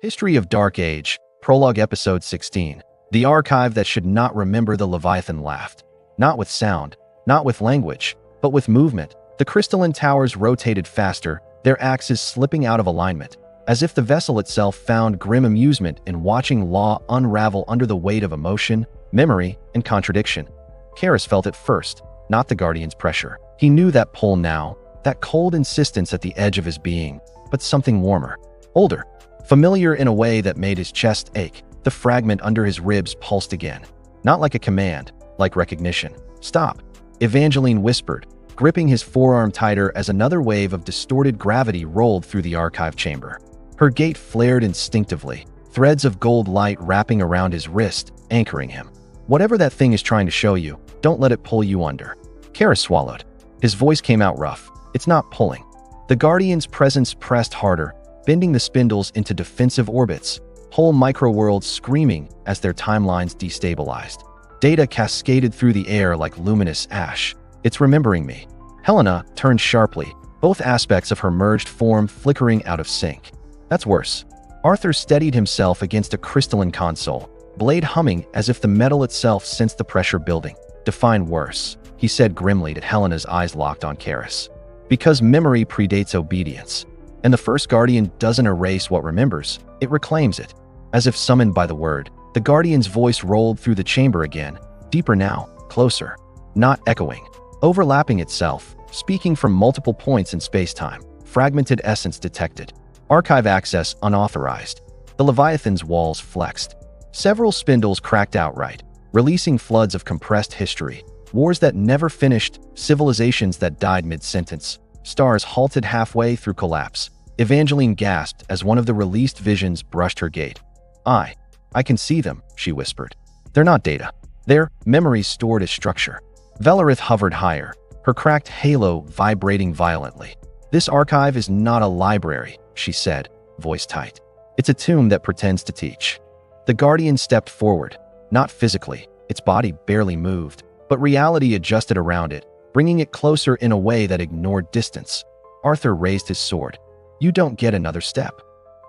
History of Dark Age, Prologue Episode 16. The archive that should not remember. The Leviathan laughed. Not with sound, not with language, but with movement. The crystalline towers rotated faster, their axes slipping out of alignment, as if the vessel itself found grim amusement in watching law unravel under the weight of emotion, memory, and contradiction. Caris felt it first, not the Guardian's pressure. He knew that pull now, that cold insistence at the edge of his being, but something warmer, older, familiar in a way that made his chest ache. The fragment under his ribs pulsed again. Not like a command, like recognition. "Stop," Evangeline whispered, gripping his forearm tighter as another wave of distorted gravity rolled through the archive chamber. Her gait flared instinctively, threads of gold light wrapping around his wrist, anchoring him. "Whatever that thing is trying to show you, don't let it pull you under." Caris swallowed. His voice came out rough. "It's not pulling." The Guardian's presence pressed harder, bending the spindles into defensive orbits, whole micro-worlds screaming as their timelines destabilized. Data cascaded through the air like luminous ash. "It's remembering me." Helena turned sharply, both aspects of her merged form flickering out of sync. "That's worse." Arthur steadied himself against a crystalline console, blade humming as if the metal itself sensed the pressure building. "Define worse," he said grimly as Helena's eyes locked on Caris. "Because memory predates obedience. And the first Guardian doesn't erase what remembers, it reclaims it." As if summoned by the word, the Guardian's voice rolled through the chamber again, deeper now, closer, not echoing, overlapping itself, speaking from multiple points in space-time. Fragmented essence detected. Archive access unauthorized. The Leviathan's walls flexed. Several spindles cracked outright, releasing floods of compressed history. Wars that never finished, civilizations that died mid-sentence. Stars halted halfway through collapse. Evangeline gasped as one of the released visions brushed her gate. I can see them," she whispered. "They're not data. They're memories stored as structure." Velarith hovered higher, her cracked halo vibrating violently. "This archive is not a library," she said, voice tight. "It's a tomb that pretends to teach." The Guardian stepped forward, not physically. Its body barely moved, but reality adjusted around it, bringing it closer in a way that ignored distance. Arthur raised his sword. "You don't get another step."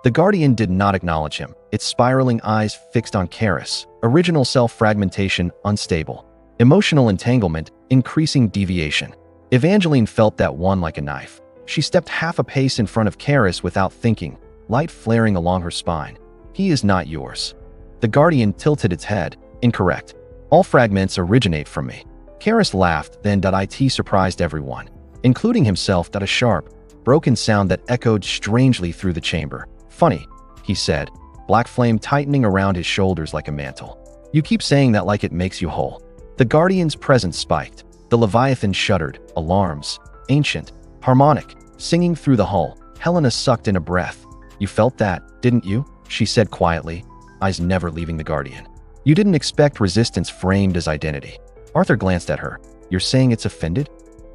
The Guardian did not acknowledge him, its spiraling eyes fixed on Caris. Original self-fragmentation unstable. Emotional entanglement, increasing deviation. Evangeline felt that one like a knife. She stepped half a pace in front of Caris without thinking, light flaring along her spine. "He is not yours." The Guardian tilted its head. "Incorrect. All fragments originate from me." Caris laughed, then it surprised everyone, including himself. A sharp, broken sound that echoed strangely through the chamber. "Funny," he said, black flame tightening around his shoulders like a mantle. "You keep saying that like it makes you whole." The Guardian's presence spiked. The Leviathan shuddered, alarms, ancient, harmonic, singing through the hull. Helena sucked in a breath. "You felt that, didn't you?" she said quietly, eyes never leaving the Guardian. "You didn't expect resistance framed as identity." Arthur glanced at her. "You're saying it's offended?"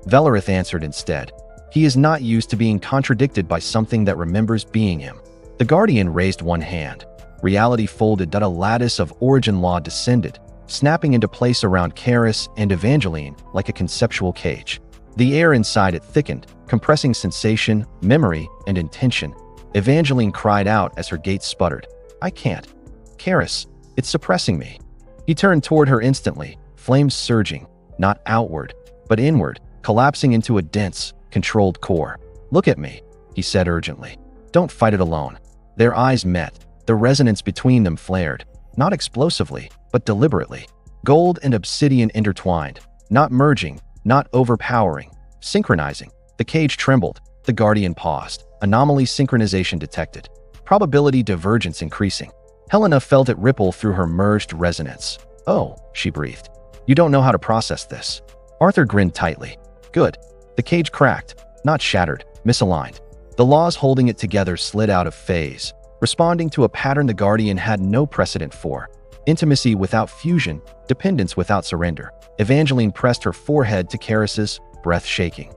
Velarith answered instead. "He is not used to being contradicted by something that remembers being him." The Guardian raised one hand. Reality folded. A lattice of origin law descended, snapping into place around Caris and Evangeline like a conceptual cage. The air inside it thickened, compressing sensation, memory, and intention. Evangeline cried out as her gate sputtered. "I can't. Caris, it's suppressing me." He turned toward her instantly, flames surging, not outward, but inward, collapsing into a dense, controlled core. "Look at me," he said urgently. "Don't fight it alone." Their eyes met. The resonance between them flared, not explosively, but deliberately. Gold and obsidian intertwined, not merging, not overpowering, synchronizing. The cage trembled. The Guardian paused. Anomaly synchronization detected. Probability divergence increasing. Helena felt it ripple through her merged resonance. "Oh," she breathed. "You don't know how to process this." Arthur grinned tightly. "Good." The cage cracked, not shattered, misaligned. The laws holding it together slid out of phase, responding to a pattern the Guardian had no precedent for. Intimacy without fusion, dependence without surrender. Evangeline pressed her forehead to Caris's, breath shaking.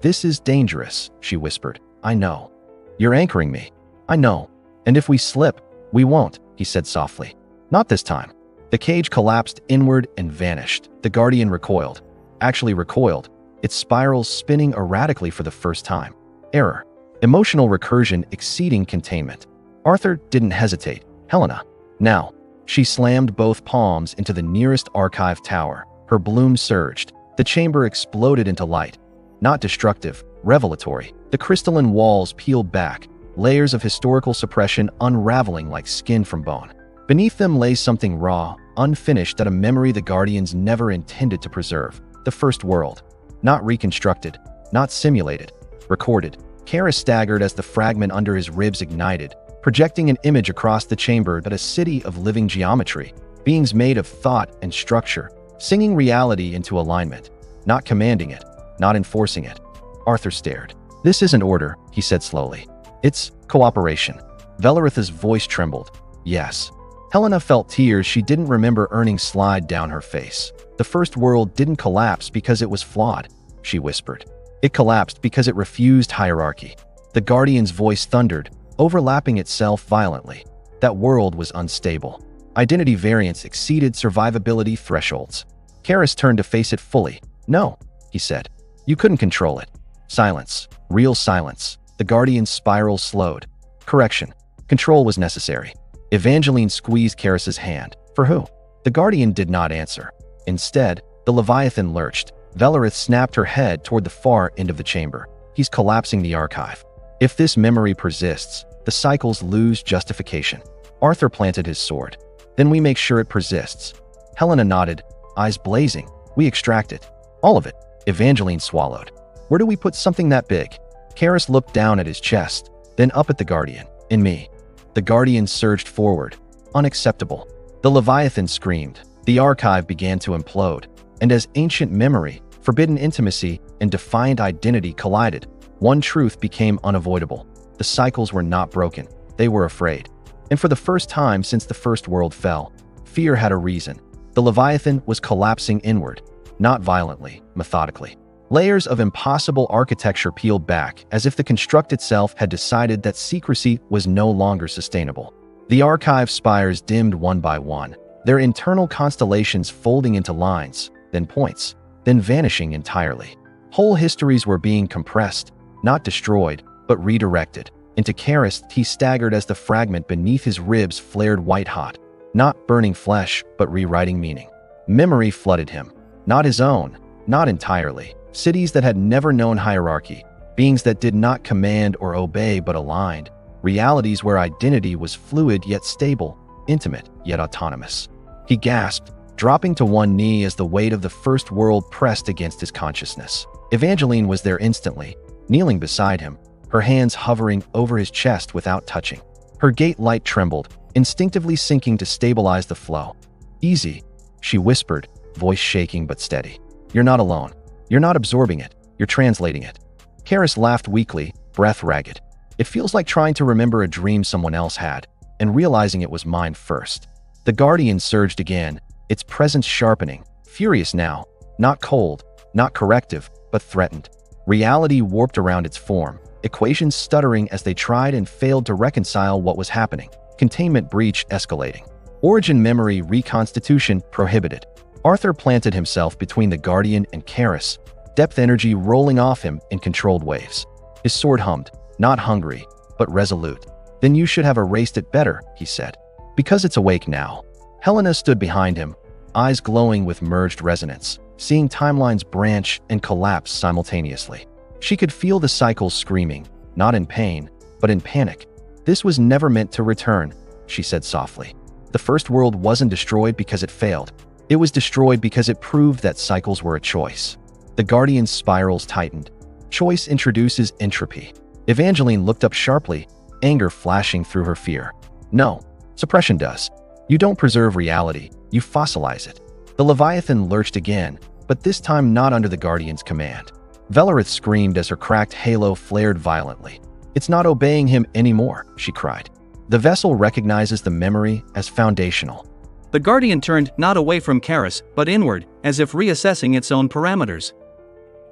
"This is dangerous," she whispered. "I know. You're anchoring me. I know. And if we slip, we won't," he said softly. "Not this time." The cage collapsed inward and vanished. The Guardian recoiled. Actually recoiled, its spirals spinning erratically for the first time. Error. Emotional recursion exceeding containment. Arthur didn't hesitate. Helena. Now. She slammed both palms into the nearest archive tower. Her bloom surged. The chamber exploded into light. Not destructive, revelatory. The crystalline walls peeled back, layers of historical suppression unraveling like skin from bone. Beneath them lay something raw, unfinished, that a memory the Guardians never intended to preserve. The first world. Not reconstructed, not simulated. Recorded. Caris staggered as the fragment under his ribs ignited, projecting an image across the chamber that a city of living geometry, beings made of thought and structure, singing reality into alignment, not commanding it, not enforcing it. Arthur stared. This isn't order, he said slowly. It's cooperation. Velaritha's voice trembled. Yes. Helena felt tears she didn't remember earning slide down her face. The first world didn't collapse because it was flawed, she whispered. It collapsed because it refused hierarchy. The Guardian's voice thundered, overlapping itself violently. That world was unstable. Identity variance exceeded survivability thresholds. Caris turned to face it fully. No, he said. You couldn't control it. Silence. Real silence. The Guardian's spiral slowed. Correction. Control was necessary. Evangeline squeezed Caris's hand. For who? The Guardian did not answer. Instead, the Leviathan lurched. Velarith snapped her head toward the far end of the chamber. He's collapsing the archive. If this memory persists, the cycles lose justification. Arthur planted his sword. Then we make sure it persists. Helena nodded, eyes blazing. We extract it. All of it. Evangeline swallowed. Where do we put something that big? Caris looked down at his chest, then up at the Guardian. In me. The Guardian surged forward. Unacceptable. The Leviathan screamed. The archive began to implode. And as ancient memory, forbidden intimacy, and defiant identity collided, one truth became unavoidable. The cycles were not broken. They were afraid. And for the first time since the first world fell, fear had a reason. The Leviathan was collapsing inward, not violently, methodically. Layers of impossible architecture peeled back, as if the construct itself had decided that secrecy was no longer sustainable. The archive spires dimmed one by one, their internal constellations folding into lines, then points, then vanishing entirely. Whole histories were being compressed, not destroyed, but redirected. Into Caris, he staggered as the fragment beneath his ribs flared white-hot, not burning flesh, but rewriting meaning. Memory flooded him. Not his own, not entirely. Cities that had never known hierarchy, beings that did not command or obey but aligned, realities where identity was fluid yet stable, intimate yet autonomous. He gasped, dropping to one knee as the weight of the first world pressed against his consciousness. Evangeline was there instantly, kneeling beside him, her hands hovering over his chest without touching. Her gait light trembled, instinctively sinking to stabilize the flow. Easy, she whispered, voice shaking but steady. You're not alone. You're not absorbing it. You're translating it. Caris laughed weakly, breath ragged. It feels like trying to remember a dream someone else had, and realizing it was mine first. The Guardian surged again, its presence sharpening, furious now, not cold, not corrective, but threatened. Reality warped around its form, equations stuttering as they tried and failed to reconcile what was happening. Containment breach escalating. Origin memory reconstitution prohibited. Arthur planted himself between the Guardian and Caris, depth energy rolling off him in controlled waves. His sword hummed, not hungry, but resolute. Then you should have erased it better, he said. Because it's awake now. Helena stood behind him, eyes glowing with merged resonance, seeing timelines branch and collapse simultaneously. She could feel the cycles screaming, not in pain, but in panic. This was never meant to return, she said softly. The first world wasn't destroyed because it failed. It was destroyed because it proved that cycles were a choice. The Guardian's spirals tightened. Choice introduces entropy. Evangeline looked up sharply, anger flashing through her fear. No, suppression does. You don't preserve reality, you fossilize it. The Leviathan lurched again, but this time not under the Guardian's command. Velarith screamed as her cracked halo flared violently. It's not obeying him anymore, she cried. The vessel recognizes the memory as foundational. The Guardian turned not away from Caris, but inward, as if reassessing its own parameters.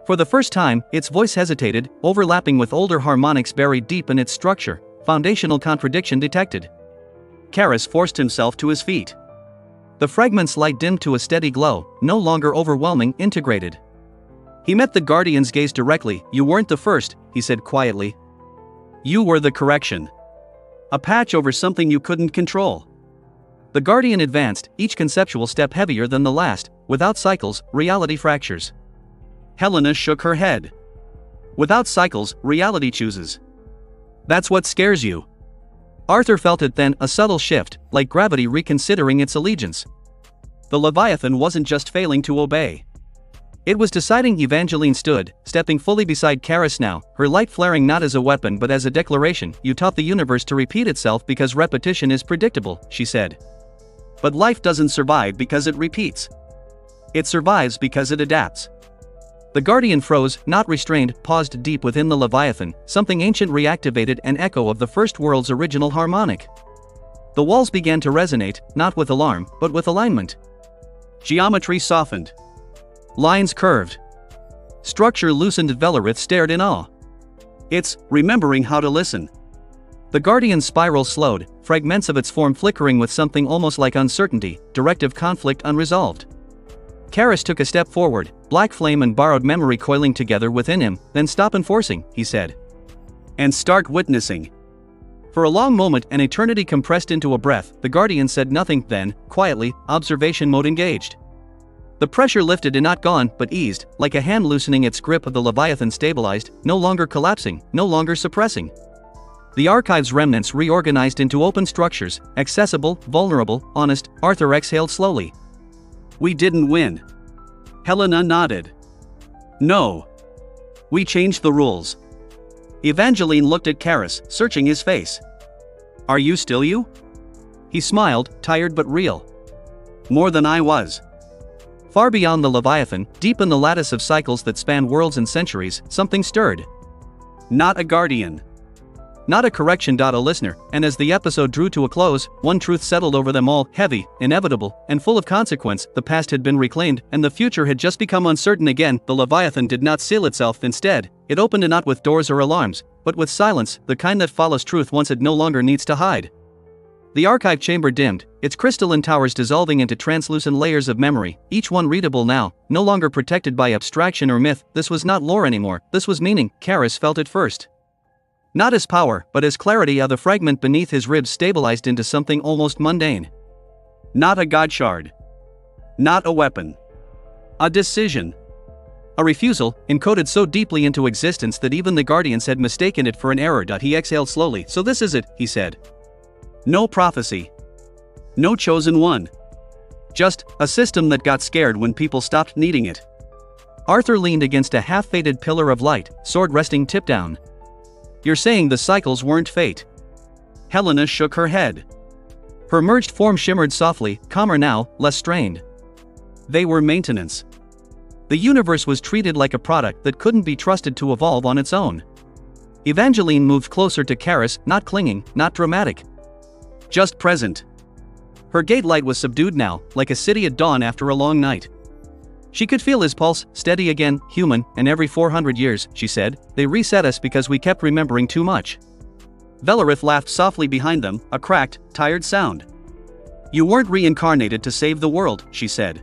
For the first time, its voice hesitated, overlapping with older harmonics buried deep in its structure. Foundational contradiction detected. Caris forced himself to his feet. The fragment's light dimmed to a steady glow, no longer overwhelming, integrated. He met the Guardian's gaze directly. You weren't the first, he said quietly. You were the correction. A patch over something you couldn't control. The Guardian advanced, each conceptual step heavier than the last. Without cycles, reality fractures. Helena shook her head. Without cycles, reality chooses. That's what scares you. Arthur felt it then, a subtle shift, like gravity reconsidering its allegiance. The Leviathan wasn't just failing to obey. It was deciding. Evangeline stood, stepping fully beside Caris now, her light flaring not as a weapon but as a declaration. You taught the universe to repeat itself because repetition is predictable, she said. But life doesn't survive because it repeats. It survives because it adapts. The Guardian froze, not restrained, paused deep within the Leviathan, something ancient reactivated, an echo of the first world's original harmonic. The walls began to resonate, not with alarm, but with alignment. Geometry softened. Lines curved. Structure loosened. Velerith stared in awe. It's remembering how to listen. The Guardian's spiral slowed, fragments of its form flickering with something almost like uncertainty, directive conflict unresolved. Caris took a step forward, black flame and borrowed memory coiling together within him. Then stop enforcing, he said. And start witnessing. For a long moment, an eternity compressed into a breath. The Guardian said nothing. Then, quietly, observation mode engaged. The pressure lifted and not gone, but eased, like a hand loosening its grip of the Leviathan stabilized, no longer collapsing, no longer suppressing. The archive's remnants reorganized into open structures, accessible, vulnerable, honest. Arthur exhaled slowly. We didn't win. Helena nodded. No. We changed the rules. Evangeline looked at Caris, searching his face. Are you still you? He smiled, tired but real. More than I was. Far beyond the Leviathan, deep in the lattice of cycles that span worlds and centuries, something stirred. Not a guardian. Not a correction. A listener, and as the episode drew to a close, one truth settled over them all, heavy, inevitable, and full of consequence. The past had been reclaimed, and the future had just become uncertain again. The Leviathan did not seal itself. Instead, it opened, and not with doors or alarms, but with silence, the kind that follows truth once it no longer needs to hide. The archive chamber dimmed, its crystalline towers dissolving into translucent layers of memory, each one readable now, no longer protected by abstraction or myth. This was not lore anymore, this was meaning. Caris felt it first. Not as power, but as clarity. How the fragment beneath his ribs stabilized into something almost mundane. Not a god shard. Not a weapon. A decision. A refusal, encoded so deeply into existence that even the Guardians had mistaken it for an error. He exhaled slowly. So this is it, he said. No prophecy. No chosen one. Just a system that got scared when people stopped needing it. Arthur leaned against a half-faded pillar of light, sword resting tip down. You're saying the cycles weren't fate? Helena shook her head. Her merged form shimmered softly, calmer now, less strained. They were maintenance. The universe was treated like a product that couldn't be trusted to evolve on its own. Evangeline moved closer to Caris, not clinging, not dramatic. Just present. Her gate light was subdued now, like a city at dawn after a long night. She could feel his pulse, steady again, human, and every 400 years, she said, they reset us because we kept remembering too much. Velerith laughed softly behind them, a cracked, tired sound. You weren't reincarnated to save the world, she said.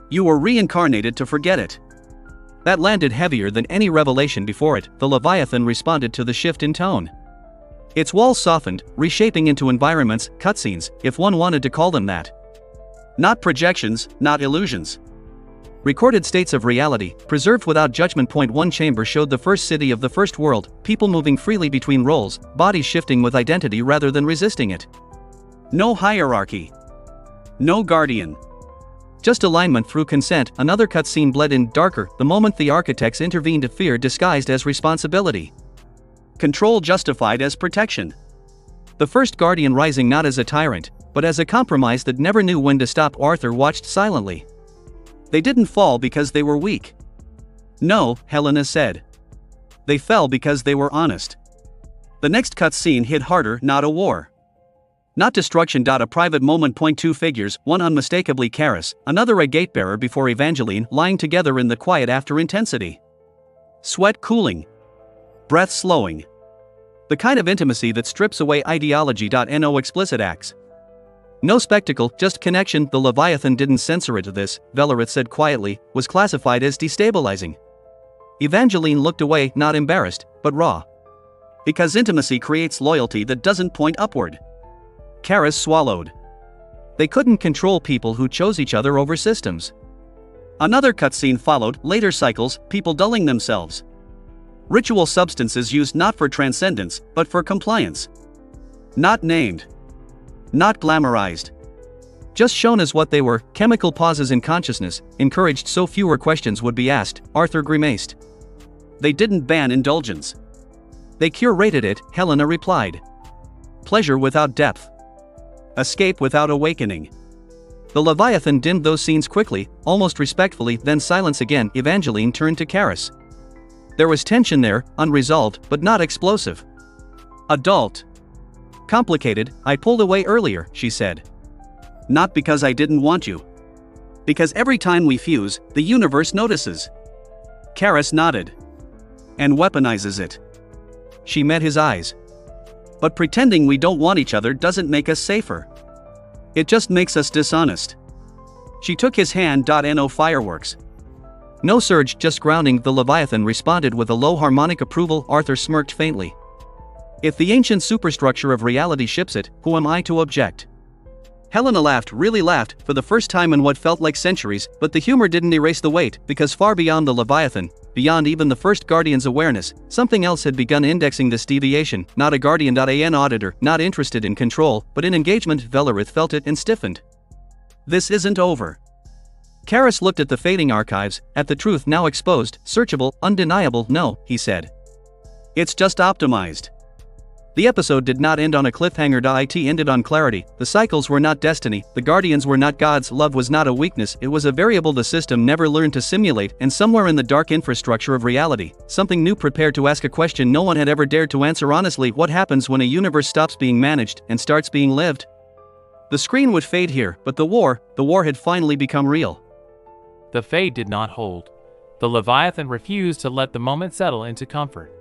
You were reincarnated to forget it. That landed heavier than any revelation before it. The Leviathan responded to the shift in tone. Its walls softened, reshaping into environments, cutscenes, if one wanted to call them that. Not projections, not illusions. Recorded states of reality, preserved without judgment. One chamber showed the first city of the first world, people moving freely between roles, bodies shifting with identity rather than resisting it. No hierarchy. No guardian. Just alignment through consent. Another cutscene bled in, darker, the moment the architects intervened. Fear disguised as responsibility. Control justified as protection. The first guardian rising not as a tyrant, but as a compromise that never knew when to stop. Arthur watched silently. They didn't fall because they were weak. No, Helena said. They fell because they were honest. The next cutscene hit harder, not a war. Not destruction. A private moment. Two figures, one unmistakably Caris, another a gatebearer before Evangeline, lying together in the quiet after intensity. Sweat cooling. Breath slowing. The kind of intimacy that strips away ideology. No explicit acts. No spectacle, just connection. The Leviathan didn't censor it. This, Velerith said quietly, was classified as destabilizing. Evangeline looked away, not embarrassed, but raw. Because intimacy creates loyalty that doesn't point upward. Caris swallowed. They couldn't control people who chose each other over systems. Another cutscene followed, later cycles, people dulling themselves. Ritual substances used not for transcendence, but for compliance. Not named. Not glamorized. Just shown as what they were, chemical pauses in consciousness, encouraged so fewer questions would be asked, Arthur grimaced. They didn't ban indulgence. They curated it, Helena replied. Pleasure without depth. Escape without awakening. The Leviathan dimmed those scenes quickly, almost respectfully, then silence again. Evangeline turned to Caris. There was tension there, unresolved, but not explosive. Adult. Complicated. I pulled away earlier, she said. Not because I didn't want you. Because every time we fuse, the universe notices. Caris nodded. And weaponizes it. She met his eyes. But pretending we don't want each other doesn't make us safer. It just makes us dishonest. She took his hand. No fireworks. No surge, just grounding. The Leviathan responded with a low harmonic approval. Arthur smirked faintly. If the ancient superstructure of reality ships it, who am I to object? Helena laughed, really laughed, for the first time in what felt like centuries, but the humor didn't erase the weight, because far beyond the Leviathan, beyond even the first Guardian's awareness, something else had begun indexing this deviation. Not a Guardian. An auditor, not interested in control, but in engagement. Velerith felt it and stiffened. This isn't over. Caris looked at the fading archives, at the truth now exposed, searchable, undeniable. No, he said. It's just optimized. The episode did not end on a cliffhanger. It ended on clarity. The cycles were not destiny, the guardians were not gods, love was not a weakness, it was a variable the system never learned to simulate, and somewhere in the dark infrastructure of reality, something new prepared to ask a question no one had ever dared to answer honestly. What happens when a universe stops being managed and starts being lived? The screen would fade here, but the war had finally become real. The fade did not hold. The Leviathan refused to let the moment settle into comfort.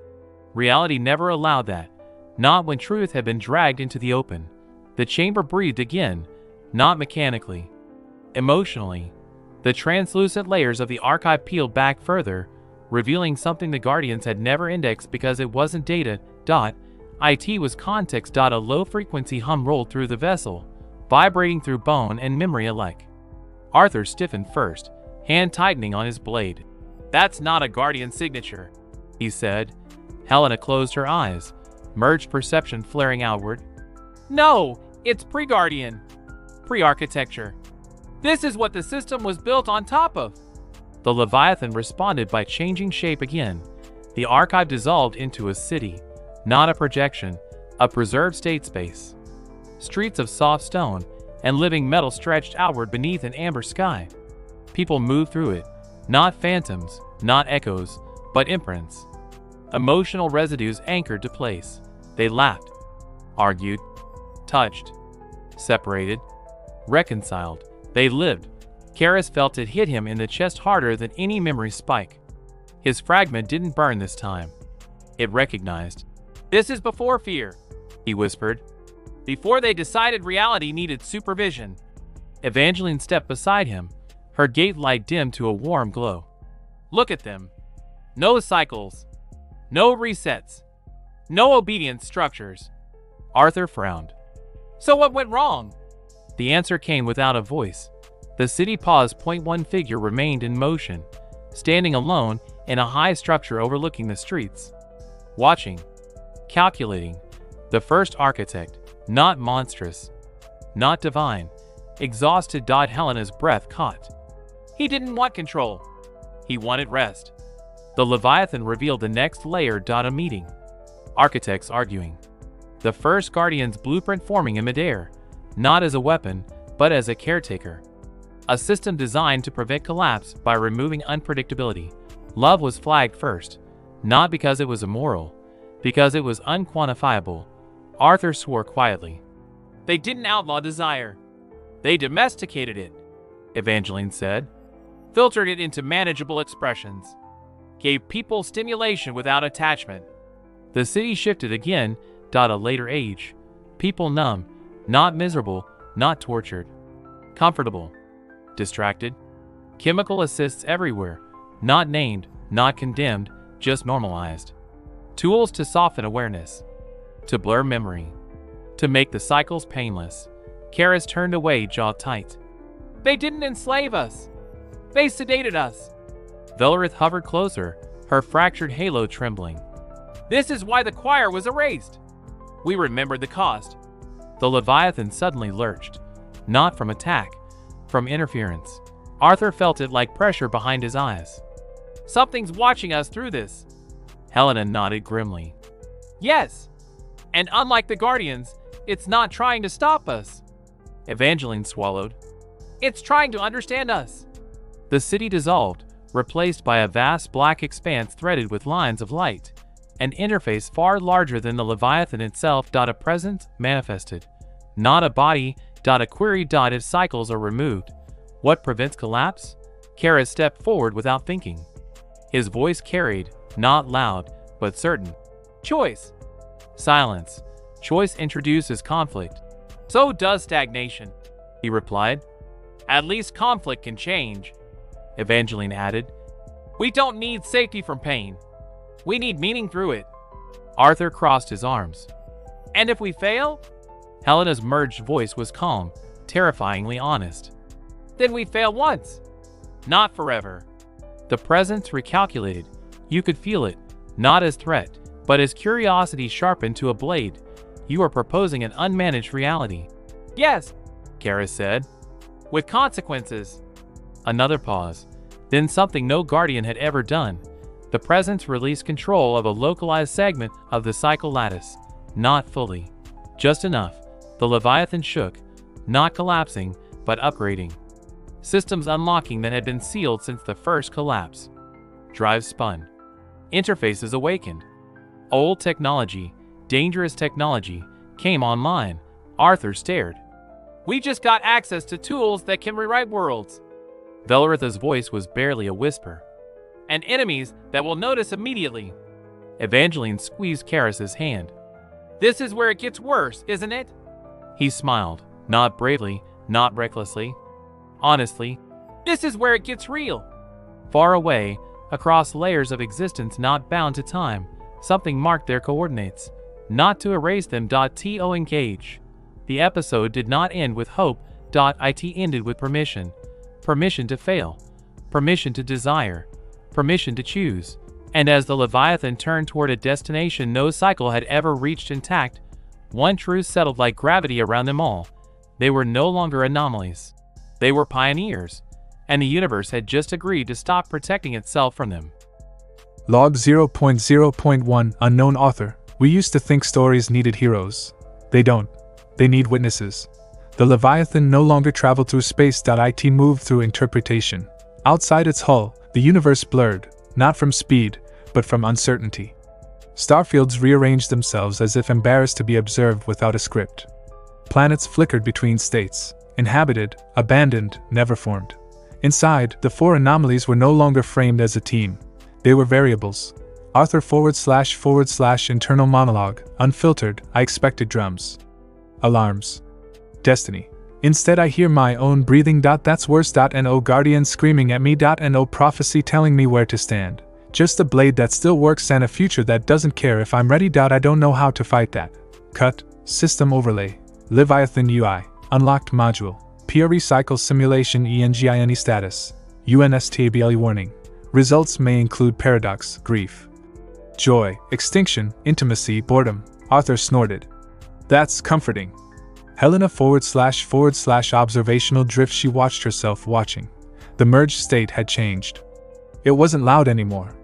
Reality never allowed that. Not when truth had been dragged into the open. The chamber breathed again, not mechanically. Emotionally, the translucent layers of the archive peeled back further, revealing something the Guardians had never indexed because it wasn't data. It was context. A low-frequency hum rolled through the vessel, vibrating through bone and memory alike. Arthur stiffened first, hand tightening on his blade. That's not a Guardian signature, he said. Helena closed her eyes, merged perception flaring outward. No, it's pre-Guardian. Pre-architecture. This is what the system was built on top of. The Leviathan responded by changing shape again. The archive dissolved into a city, not a projection, a preserved state space. Streets of soft stone and living metal stretched outward beneath an amber sky. People moved through it, not phantoms, not echoes, but imprints. Emotional residues anchored to place. They laughed, argued, touched, separated, reconciled. They lived. Caris felt it hit him in the chest harder than any memory spike. His fragment didn't burn this time. It recognized. This is before fear, he whispered. Before they decided reality needed supervision. Evangeline stepped beside him, her gate light dimmed to a warm glow. Look at them. No cycles. No resets. No obedience structures. Arthur frowned. So what went wrong? The answer came without a voice. The city paused. One figure remained in motion, standing alone in a high structure overlooking the streets. Watching. Calculating. The first architect. Not monstrous. Not divine. Exhausted. Helena's breath caught. He didn't want control. He wanted rest. The Leviathan revealed the next layer. A meeting. Architects arguing. The first Guardian's blueprint forming in midair, not as a weapon, but as a caretaker. A system designed to prevent collapse by removing unpredictability. Love was flagged first, not because it was immoral, because it was unquantifiable. Arthur swore quietly. They didn't outlaw desire. They domesticated it, Evangeline said. Filtered it into manageable expressions. Gave people stimulation without attachment. The city shifted again. A later age. People numb, not miserable, not tortured. Comfortable. Distracted. Chemical assists everywhere. Not named, not condemned, just normalized. Tools to soften awareness. To blur memory. To make the cycles painless. Caris turned away, jaw tight. They didn't enslave us. They sedated us. Velorith hovered closer, her fractured halo trembling. This is why the choir was erased. We remembered the cost. The Leviathan suddenly lurched. Not from attack, from interference. Arthur felt it like pressure behind his eyes. Something's watching us through this. Helena nodded grimly. Yes. And unlike the Guardians, it's not trying to stop us. Evangeline swallowed. It's trying to understand us. The city dissolved, replaced by a vast black expanse threaded with lines of light. An interface far larger than the Leviathan itself. A presence manifested. Not a body. A query. If cycles are removed, what prevents collapse? Caris stepped forward without thinking. His voice carried, not loud, but certain. Choice. Silence. Choice introduces conflict. So does stagnation, he replied. At least conflict can change, Evangeline added. We don't need safety from pain. We need meaning through it. Arthur crossed his arms. And if we fail? Helena's merged voice was calm, terrifyingly honest. Then we fail once, not forever. The presence recalculated. You could feel it, not as threat, but as curiosity sharpened to a blade. You are proposing an unmanaged reality. Yes, Caris said. With consequences. Another pause. Then something no Guardian had ever done. The presence released control of a localized segment of the cycle lattice. Not fully. Just enough. The Leviathan shook, not collapsing, but upgrading. Systems unlocking that had been sealed since the first collapse. Drives spun. Interfaces awakened. Old technology, dangerous technology, came online. Arthur stared. We just got access to tools that can rewrite worlds. Velorith's voice was barely a whisper. And enemies that will notice immediately. Evangeline squeezed Caris's hand. This is where it gets worse, isn't it? He smiled, not bravely, not recklessly. Honestly, this is where it gets real. Far away, across layers of existence not bound to time, something marked their coordinates. Not to erase them. To engage. The episode did not end with hope. It ended with permission. Permission to fail. Permission to desire. Permission to choose. And as the Leviathan turned toward a destination no cycle had ever reached intact, one truth settled like gravity around them all. They were no longer anomalies. They were pioneers, and the universe had just agreed to stop protecting itself from them. Log 0.0.1 Unknown author. We used to think stories needed heroes. They don't. They need witnesses. The Leviathan no longer traveled through space. It moved through interpretation. Outside its hull, the universe blurred, not from speed, but from uncertainty. Starfields rearranged themselves as if embarrassed to be observed without a script. Planets flickered between states, inhabited, abandoned, never formed. Inside, the four anomalies were no longer framed as a team. They were variables. Arthur / internal monologue, unfiltered. I expected drums. Alarms. Destiny. Instead I hear my own breathing. That's worse. No guardian screaming at me. No prophecy telling me where to stand. Just a blade that still works and a future that doesn't care if I'm ready. I don't know how to fight that. Cut. System overlay. Leviathan UI. Unlocked module. PR recycle simulation Engine status. UNSTABLE warning. Results may include paradox, grief, joy, extinction, intimacy, boredom. Arthur snorted. That's comforting. Helena / observational drift. She watched herself watching. The merged state had changed. It wasn't loud anymore.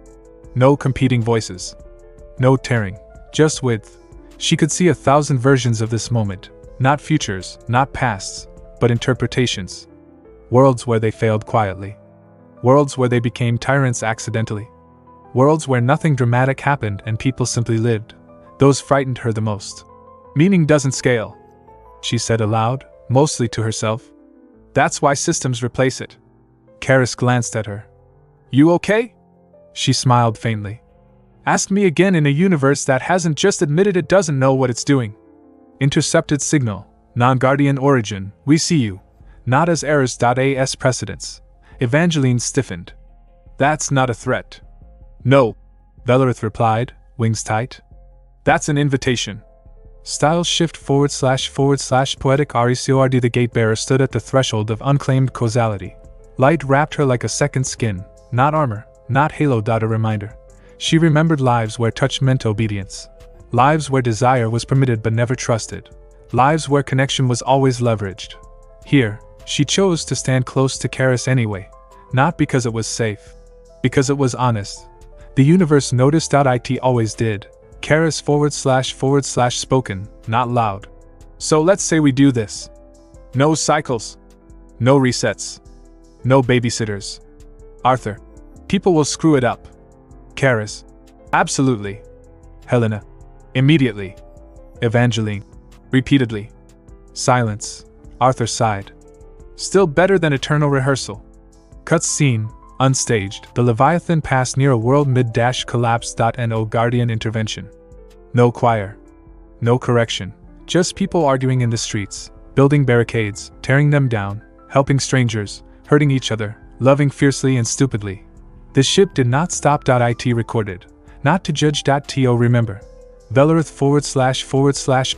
No competing voices. No tearing. Just width. She could see 1,000 versions of this moment. Not futures, not pasts, but interpretations. Worlds where they failed quietly. Worlds where they became tyrants accidentally. Worlds where nothing dramatic happened and people simply lived. Those frightened her the most. Meaning doesn't scale, she said aloud, mostly to herself. That's why systems replace it. Caris glanced at her. You okay? She smiled faintly. Ask me again in a universe that hasn't just admitted it doesn't know what it's doing. Intercepted signal, non-guardian origin, we see you. Not as errors. As precedents. Evangeline stiffened. That's not a threat. No, Velorith replied, Wings tight? That's an invitation. Style shift / poetic RECORD. The gate bearer stood at the threshold of unclaimed causality. Light wrapped her like a second skin, not armor, not halo. A reminder. She remembered lives where touch meant obedience. Lives where desire was permitted but never trusted. Lives where connection was always leveraged. Here, she chose to stand close to Caris anyway, not because it was safe, because it was honest. The universe noticed. It always did. Caris / spoken, not loud. So let's say we do this. No cycles. No resets. No babysitters. Arthur. People will screw it up. Caris. Absolutely. Helena. Immediately. Evangeline. Repeatedly. Silence. Arthur sighed. Still better than eternal rehearsal. Cut scene. Unstaged, the Leviathan passed near a world mid-collapse. No guardian intervention. No choir. No correction. Just people arguing in the streets, building barricades, tearing them down, helping strangers, hurting each other, loving fiercely and stupidly. The ship did not stop. It recorded. Not to judge. To remember. Velareth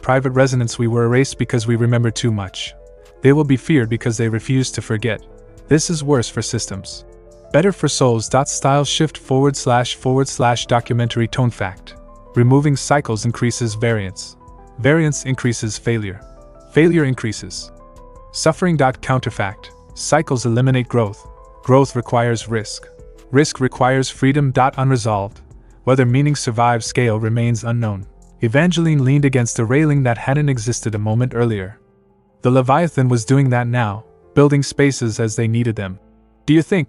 / private resonance. We were erased because we remember too much. They will be feared because they refuse to forget. This is worse for systems. Better for souls. Style shift / documentary tone. Fact. Removing cycles increases variance. Variance increases failure. Failure increases suffering. Counterfact. Cycles eliminate growth. Growth requires risk. Risk requires freedom. Unresolved. Whether meaning survives. Scale remains unknown. Evangeline leaned against a railing that hadn't existed a moment earlier. The Leviathan was doing that now, building spaces as they needed them. Do you think,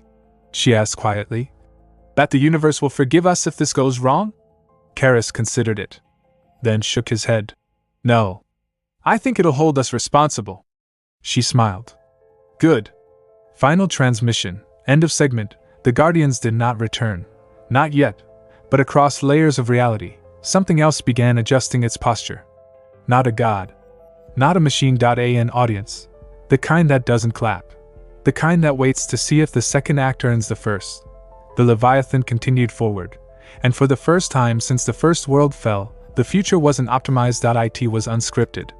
she asked quietly, that the universe will forgive us if this goes wrong? Caris considered it, then shook his head. No. I think it'll hold us responsible. She smiled. Good. Final transmission. End of segment. The Guardians did not return. Not yet. But across layers of reality, something else began adjusting its posture. Not a god. Not a machine. An audience. The kind that doesn't clap. The kind that waits to see if the second act earns the first. The Leviathan continued forward, and for the first time since the first world fell, the future wasn't optimized. It was unscripted.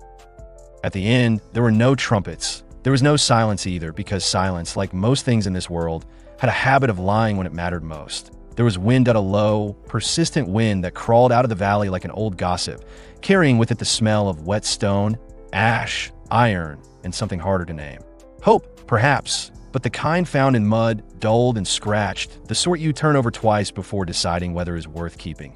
At the end, there were no trumpets. There was no silence either, because silence, like most things in this world, had a habit of lying when it mattered most. There was wind at a low, persistent wind that crawled out of the valley like an old gossip, carrying with it the smell of wet stone, ash, iron, and something harder to name. Hope, perhaps, but the kind found in mud, dulled and scratched, the sort you turn over twice before deciding whether is worth keeping.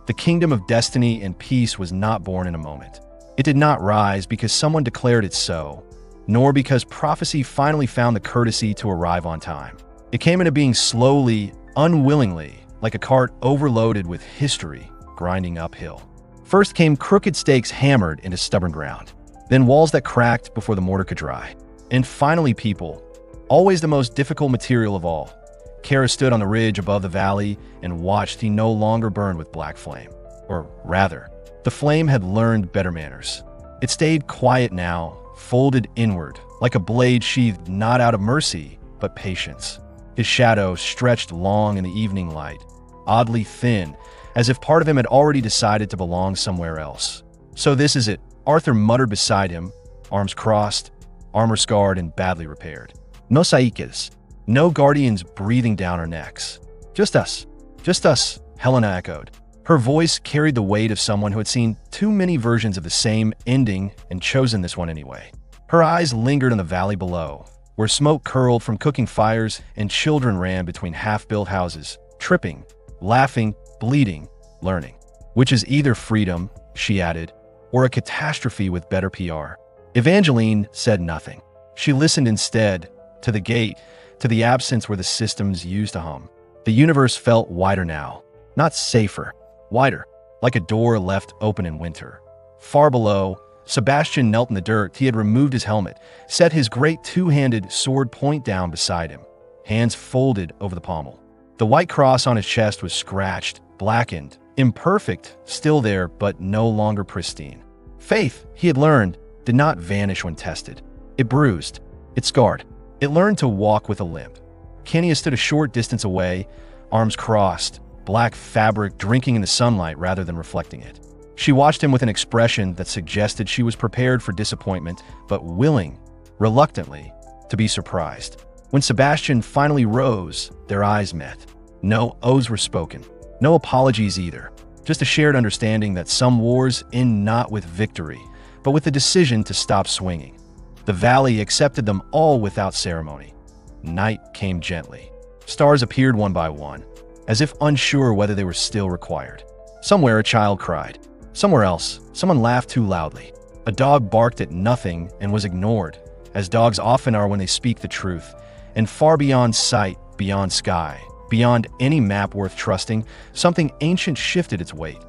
The kingdom of destiny and peace was not born in a moment. It did not rise because someone declared it so, nor because prophecy finally found the courtesy to arrive on time. It came into being slowly, unwillingly, like a cart overloaded with history grinding uphill. First came crooked stakes hammered into stubborn ground, then walls that cracked before the mortar could dry, and finally people, always the most difficult material of all. Caris stood on the ridge above the valley and watched. He no longer burned with black flame. Or rather, the flame had learned better manners. It stayed quiet now, folded inward, like a blade sheathed not out of mercy, but patience. His shadow stretched long in the evening light, oddly thin, as if part of him had already decided to belong somewhere else. So this is it, Arthur muttered beside him, arms crossed, armor scarred and badly repaired. No Saikis, no guardians breathing down our necks. Just us, Helena echoed. Her voice carried the weight of someone who had seen too many versions of the same ending and chosen this one anyway. Her eyes lingered on the valley below, where smoke curled from cooking fires and children ran between half-built houses, tripping, laughing, bleeding, learning. Which is either freedom, she added, or a catastrophe with better PR. Evangeline said nothing. She listened instead, to the gate, to the absence where the systems used to hum. The universe felt wider now, not safer, wider, like a door left open in winter. Far below, Sebastian knelt in the dirt. He had removed his helmet, set his great two-handed sword point down beside him, hands folded over the pommel. The white cross on his chest was scratched, blackened, imperfect, still there, but no longer pristine. Faith, he had learned, did not vanish when tested. It bruised, it scarred, it learned to walk with a limp. Kania stood a short distance away, arms crossed, black fabric drinking in the sunlight rather than reflecting it. She watched him with an expression that suggested she was prepared for disappointment, but willing, reluctantly, to be surprised. When Sebastian finally rose, their eyes met. No oaths were spoken, no apologies either, just a shared understanding that some wars end not with victory, but with the decision to stop swinging. The valley accepted them all without ceremony. Night came gently. Stars appeared one by one, as if unsure whether they were still required. Somewhere a child cried. Somewhere else, someone laughed too loudly. A dog barked at nothing and was ignored, as dogs often are when they speak the truth. And far beyond sight, beyond sky, beyond any map worth trusting, something ancient shifted its weight.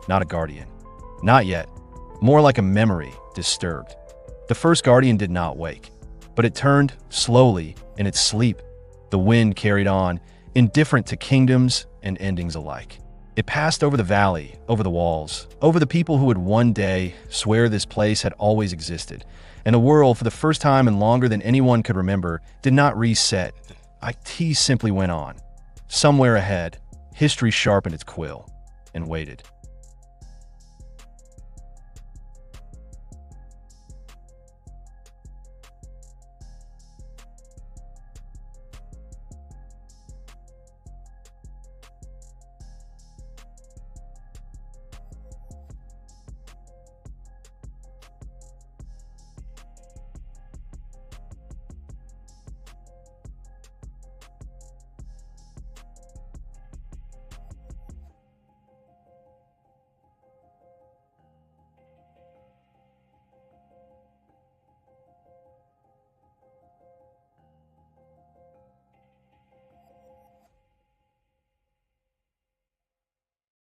Not a guardian. Not yet. More like a memory, disturbed. The first guardian did not wake, but it turned slowly in its sleep. The wind carried on, indifferent to kingdoms and endings alike. It passed over the valley, over the walls, over the people who would one day swear this place had always existed. And the world, for the first time and longer than anyone could remember, did not reset. IT simply went on. Somewhere ahead, history sharpened its quill and waited.